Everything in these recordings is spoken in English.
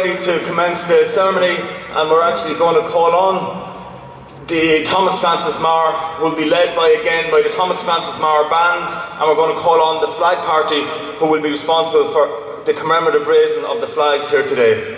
ready to commence the ceremony, and we're actually going to call on the Thomas Francis Meagher, who will be led by the Thomas Francis Meagher Band, and we're going to call on the flag party, who will be responsible for the commemorative raising of the flags here today.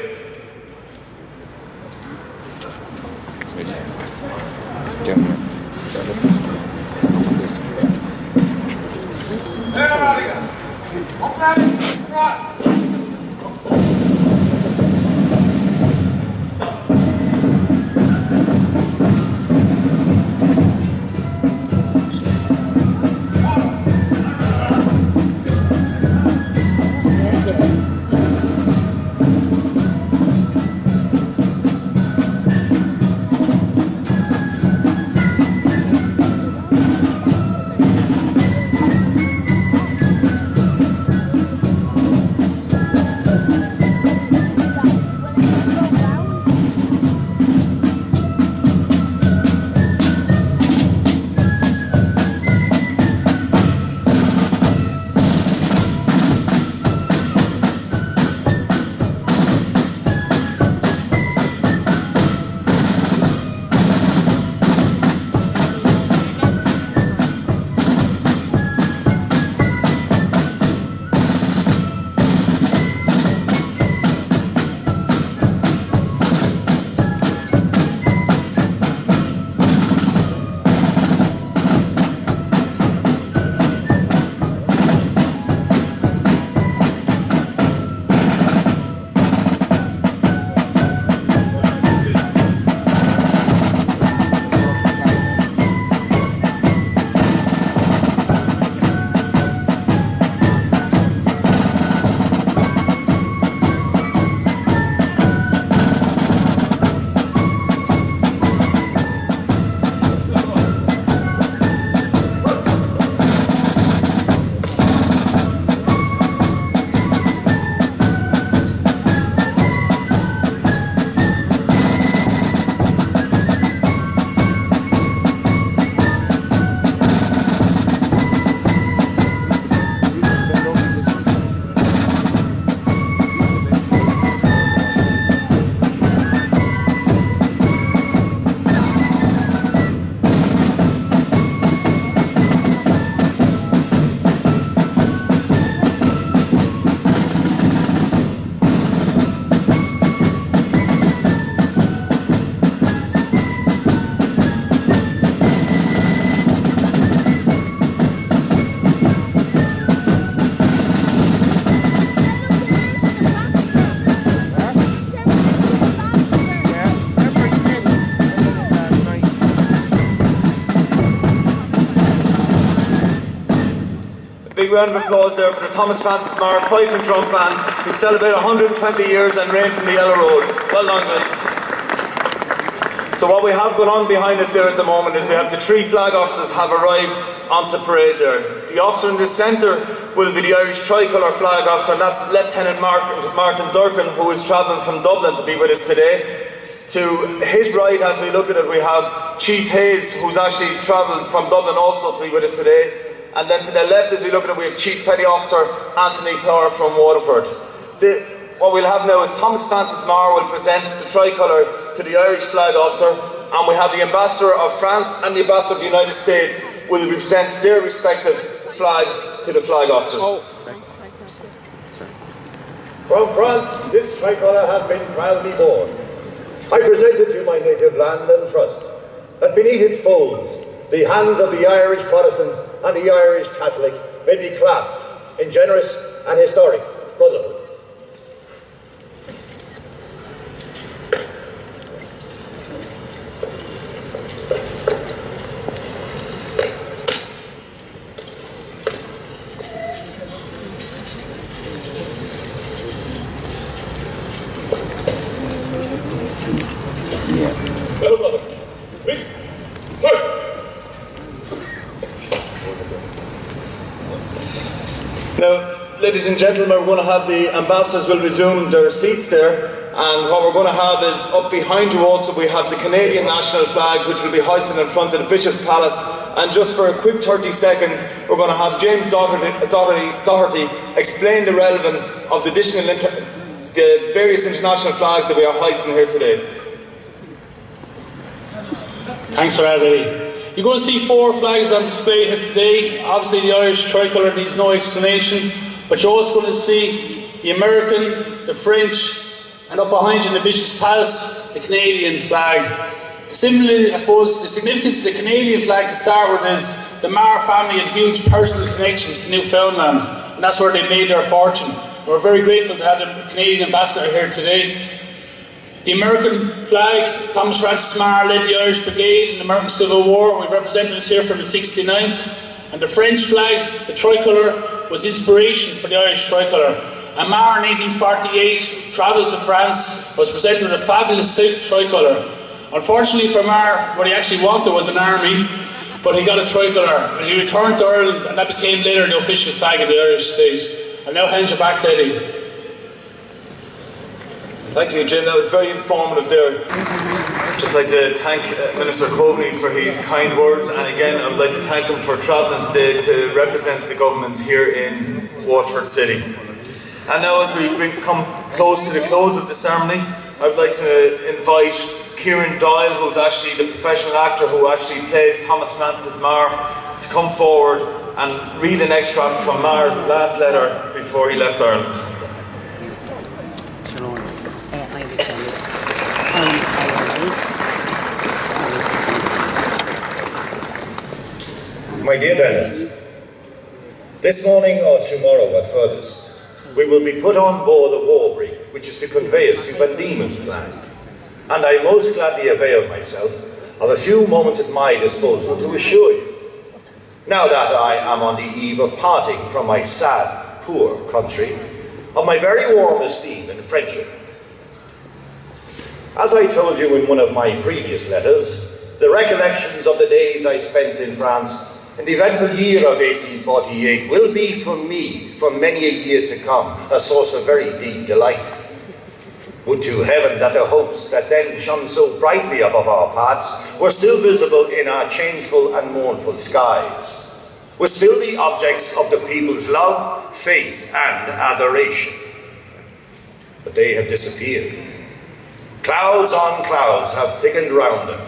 Big round of applause there for the Thomas Francis Meagher Fife and Drum Band, who celebrate 120 years and reign from the Yellow Road. Well done, guys. So what we have going on behind us there at the moment is we have the three flag officers have arrived onto parade there. The officer in the centre will be the Irish Tricolour flag officer, and that's Lieutenant Martin Durkin, who is travelling from Dublin to be with us today. To his right, as we look at it, we have Chief Hayes, who's actually travelled from Dublin also to be with us today. And then to the left, as we look at it, we have Chief Petty Officer Anthony Power from Waterford. What we'll have now is Thomas Francis Meagher will present the tricolour to the Irish flag officer, and we have the Ambassador of France and the Ambassador of the United States will present their respective flags to the flag officers. From France, this tricolour has been proudly borne. I present it to my native land and trust that beneath its folds, the hands of the Irish Protestant and the Irish Catholic may be clasped in generous and historic brotherhood. Now, ladies and gentlemen, we're going to have the ambassadors will resume their seats there, and what we're going to have is up behind you also we have the Canadian national flag, which will be hoisted in front of the Bishop's Palace. And just for a quick 30 seconds, we're going to have James Doherty explain the relevance of the the various international flags that we are hoisting here today. Thanks for that, Eddie. You're going to see 4 flags on display here today. Obviously the Irish tricolour needs no explanation, but you're also going to see the American, the French, and up behind you in the Bishop's Palace, the Canadian flag. Similarly, I suppose, the significance of the Canadian flag to start with is the Meagher family had huge personal connections to Newfoundland, and that's where they made their fortune. We're very grateful to have the Canadian ambassador here today. The American flag, Thomas Francis Meagher led the Irish Brigade in the American Civil War. We represent us here from the 69th. And the French flag, the tricolour, was inspiration for the Irish tricolour. And Meagher in 1848 travelled to France, was presented with a fabulous silk tricolour. Unfortunately for Meagher, what he actually wanted was an army, but he got a tricolour. And he returned to Ireland, and that became later the official flag of the Irish state. I'll now hand you back to Eddie. Thank you, Jim. That was very informative there. Just like to thank Minister Coveney for his kind words, and again I would like to thank him for travelling today to represent the government here in Waterford City. And now as we come close to the close of the ceremony, I would like to invite Kieran Doyle, who's actually the professional actor who actually plays Thomas Francis Meagher, to come forward and read an extract from Meagher's last letter before he left Ireland. My dear Bernard, this morning or tomorrow at furthest, we will be put on board the war brig, which is to convey us to Van Diemen's Land, and I most gladly avail myself of a few moments at my disposal to assure you, now that I am on the eve of parting from my sad, poor country, of my very warm esteem and friendship. As I told you in one of my previous letters, the recollections of the days I spent in France in the eventful year of 1848 will be for me, for many a year to come, a source of very deep delight. Would to heaven that the hopes that then shone so brightly above our paths were still visible in our changeful and mournful skies, were still the objects of the people's love, faith, and adoration. But they have disappeared. Clouds on clouds have thickened round them,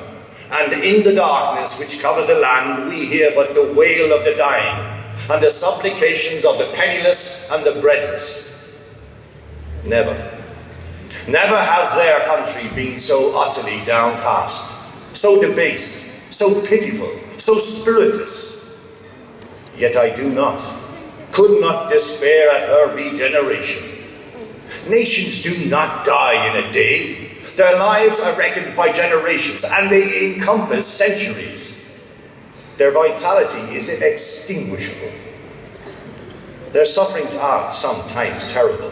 and in the darkness which covers the land we hear but the wail of the dying, and the supplications of the penniless and the breadless. Never has their country been so utterly downcast, so debased, so pitiful, so spiritless. Yet I could not despair at her regeneration. Nations do not die in a day. Their lives are reckoned by generations, and they encompass centuries. Their vitality is inextinguishable. Their sufferings are sometimes terrible,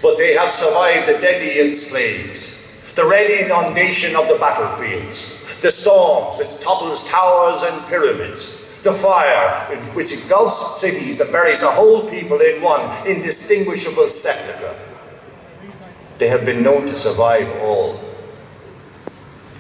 but they have survived the deadliest plagues, the red inundation of the battlefields, the storms which topples towers and pyramids, the fire which engulfs cities and buries a whole people in one indistinguishable sepulchre. They have been known to survive all.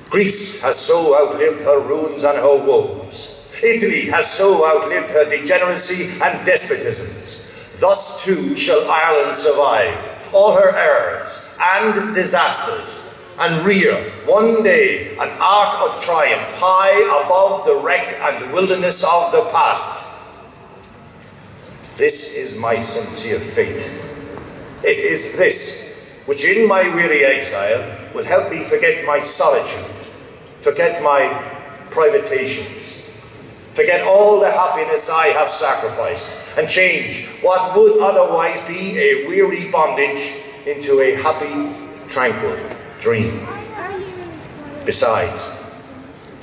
Greece has so outlived her ruins and her woes. Italy has so outlived her degeneracy and despotisms. Thus too shall Ireland survive all her errors and disasters, and rear one day an arc of triumph high above the wreck and wilderness of the past. This is my sincere fate. It is this which in my weary exile will help me forget my solitude, forget my privations, forget all the happiness I have sacrificed, and change what would otherwise be a weary bondage into a happy, tranquil dream. Besides,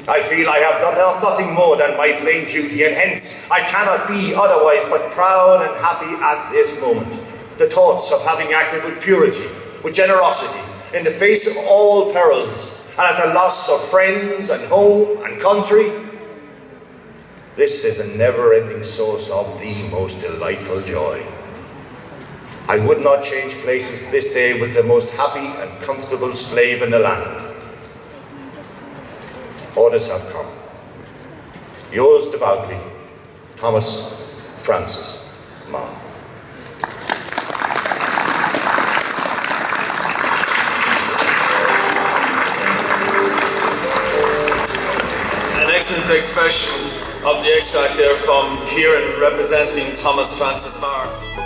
I feel I have done nothing more than my plain duty, and hence I cannot be otherwise but proud and happy at this moment. The thoughts of having acted with purity, with generosity, in the face of all perils, and at the loss of friends and home and country. This is a never-ending source of the most delightful joy. I would not change places this day with the most happy and comfortable slave in the land. Orders have come. Yours devoutly, Thomas Francis Meagher. excellent expression of the extract there from Kieran representing Thomas Francis Meagher.